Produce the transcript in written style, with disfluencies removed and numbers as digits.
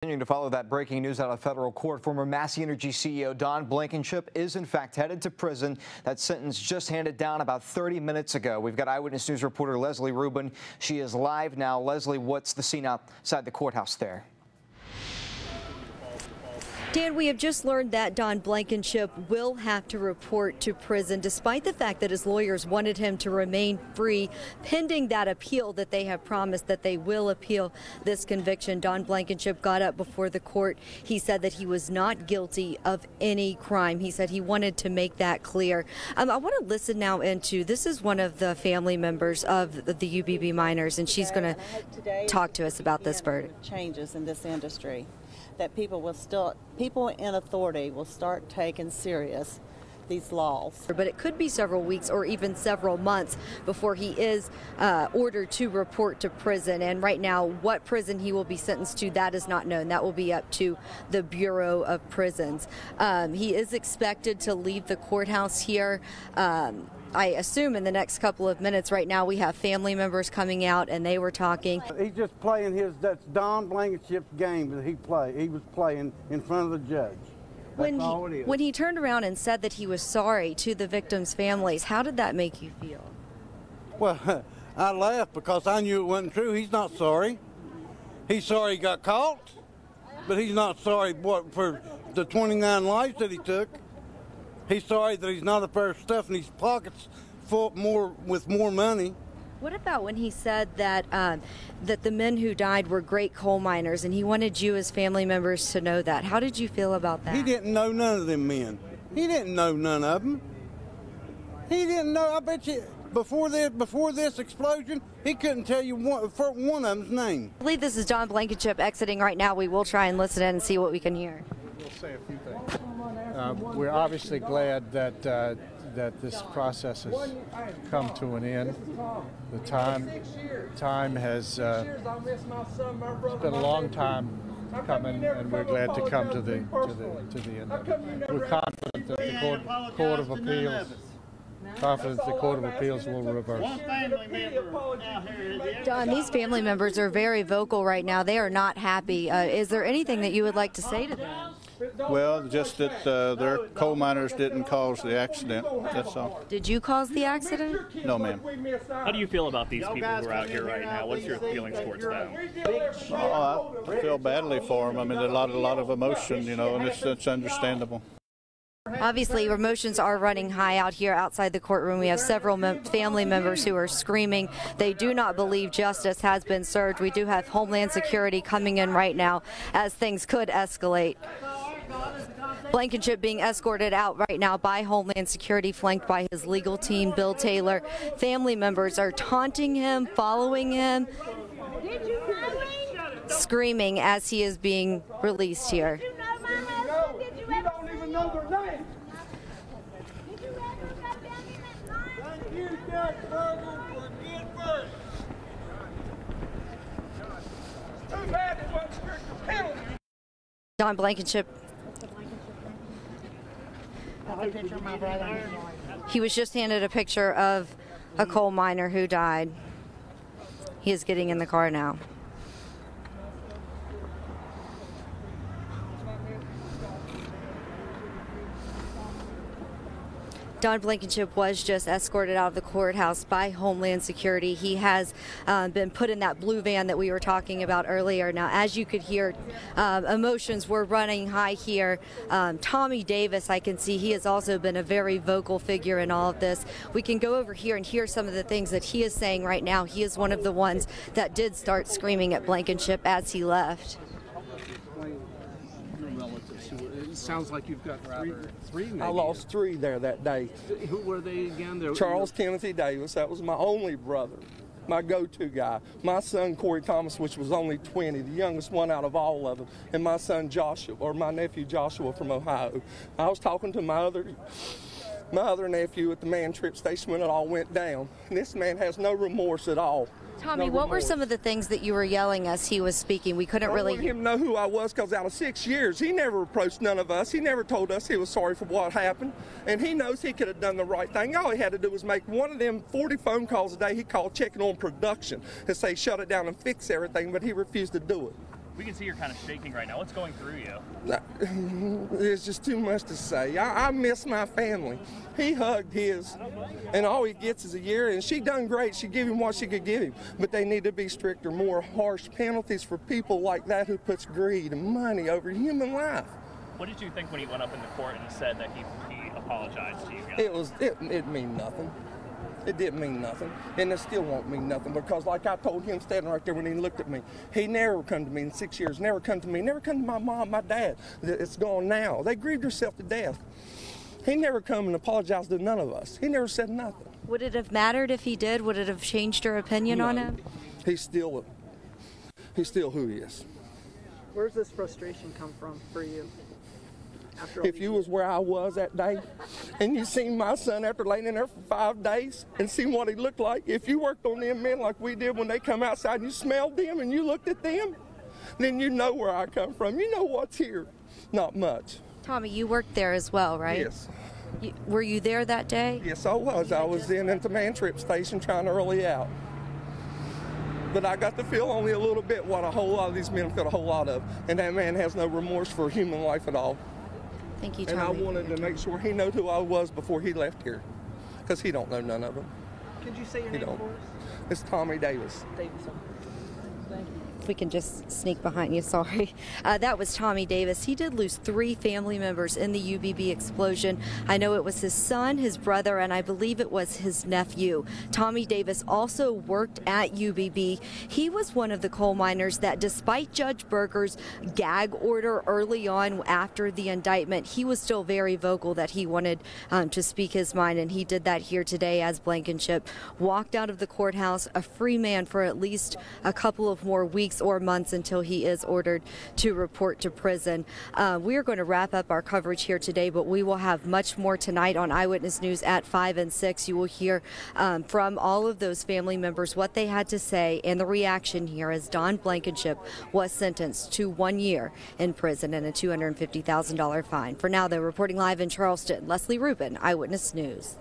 Continuing to follow that breaking news out of federal court, former Massey Energy CEO Don Blankenship is in fact headed to prison. That sentence just handed down about 30 minutes ago. We've got Eyewitness News reporter Leslie Rubin. She is live now. Leslie, what's the scene outside the courthouse there? Dan, we have just learned that Don Blankenship will have to report to prison, despite the fact that his lawyers wanted him to remain free, pending that appeal that they have promised that they will appeal this conviction. Don Blankenship got up before the court. He said that he was not guilty of any crime. He said he wanted to make that clear. I want to listen now into, this is one of the family members of the UBB miners, and she's going to talk to us about this verdict. Changes in this industry, that people in authority will start taking serious these laws. But it could be several weeks or even several months before he is ordered to report to prison. And right now, what prison he will be sentenced to, that is not known. That will be up to the Bureau of Prisons. He is expected to leave the courthouse here. I assume in the next couple of minutes. Right now we have family members coming out and they were talking. He's just playing that's Don Blankenship's game that he was playing in front of the judge. That's all it is. When he turned around and said that he was sorry to the victims' families, how did that make you feel? Well, I laughed because I knew it wasn't true. He's not sorry. He's sorry he got caught, but he's not sorry for the 29 lives that he took. He's sorry that he's not a pair of stuffing his pockets full with more money. What about when he said that that the men who died were great coal miners, and he wanted you as family members to know that? How did you feel about that? He didn't know none of them men. He didn't know none of them. He didn't know. I bet you before this explosion, he couldn't tell you one of them's name. I believe this is Don Blankenship exiting right now. We will try and listen in and see what we can hear. We'll say a few things. We're obviously glad that that this process has come to an end. The time has it's been a long time coming, and we're glad to come to the end of it. We're confident that the Court of Appeals will reverse. Don, these family members are very vocal right now. They are not happy. Is there anything that you would like to say to them? Well, just that their coal miners didn't cause the accident, that's all. Did you cause the accident? No, ma'am. How do you feel about these people who are out here right now? What's your feelings towards them? Oh, I feel badly for them. I mean, there's a lot of emotion, you know, and it's understandable. Obviously, emotions are running high out here outside the courtroom. We have several family members who are screaming. They do not believe justice has been served. We do have Homeland Security coming in right now as things could escalate. Blankenship being escorted out right now by Homeland Security, flanked by his legal team, Bill Taylor. Family members are taunting him, following him, screaming as he is being released here. You don't even know their name. Thank you, Judge Berger, for being first. Too bad it wasn't stricter penalty. Don Blankenship. He was just handed a picture of a coal miner who died. He is getting in the car now. Don Blankenship was just escorted out of the courthouse by Homeland Security. He has been put in that blue van that we were talking about earlier. Now, as you could hear, emotions were running high here. Tommy Davis, I can see, he has also been a very vocal figure in all of this. We can go over here and hear some of the things that he is saying right now. He is one of the ones that did start screaming at Blankenship as he left. It sounds like you've got three maybe. I lost 3 there that day. Who were they again? Charles Timothy Davis, that was my only brother, my go-to guy. My son Corey Thomas, which was only 20, the youngest one out of all of them, and my son Joshua, or my nephew Joshua from Ohio. I was talking to my other nephew at the man trip station when it all went down, and this man has no remorse at all. Tommy, what were some of the things that you were yelling as he was speaking? We couldn't really... I want him to know who I was, because out of 6 years, he never approached none of us. He never told us he was sorry for what happened. And he knows he could have done the right thing. All he had to do was make one of them 40 phone calls a day he called checking on production and say shut it down and fix everything, but he refused to do it. We can see you're kind of shaking right now. What's going through you? There's just too much to say. I miss my family. He hugged his, and all he gets is a year, and she done great. She gave him what she could give him. But they need to be stricter, more harsh penalties for people like that who puts greed and money over human life. What did you think when he went up in the court and said that he apologized to you guys? It mean nothing. It didn't mean nothing, and it still won't mean nothing, because like I told him standing right there when he looked at me, he never come to me in 6 years, never come to me, never come to my mom, my dad. It's gone now. They grieved herself to death. He never come and apologized to none of us. He never said nothing. Would it have mattered if he did? Would it have changed your opinion on him? He's still who he is. Where's this frustration come from for you? If you was where I was that day, and you seen my son after laying in there for 5 days and seen what he looked like, if you worked on them men like we did when they come outside and you smelled them and you looked at them, then you know where I come from. You know what's here. Not much. Tommy, you worked there as well, right? Yes. Were you there that day? Yes, I was. I was in at the man trip station trying to early out. But I got to feel only a little bit what a whole lot of these men feel a whole lot of. And that man has no remorse for human life at all. Thank you, Tommy. And I wanted to make sure he knew who I was before he left here, because he don't know none of them. Could you say your name for us? It's Tommy Davis. Thank you. If we can just sneak behind you, sorry. That was Tommy Davis. He did lose 3 family members in the UBB explosion. I know it was his son, his brother, and I believe it was his nephew. Tommy Davis also worked at UBB. He was one of the coal miners that, despite Judge Berger's gag order early on after the indictment, he was still very vocal that he wanted to speak his mind, and he did that here today as Blankenship walked out of the courthouse a free man for at least a couple of more weeks or months until he is ordered to report to prison. We are going to wrap up our coverage here today, but we will have much more tonight on Eyewitness News at 5 and 6. You will hear from all of those family members what they had to say and the reaction here as Don Blankenship was sentenced to 1 year in prison and a $250,000 fine. For now, though, reporting live in Charleston, Leslie Rubin, Eyewitness News.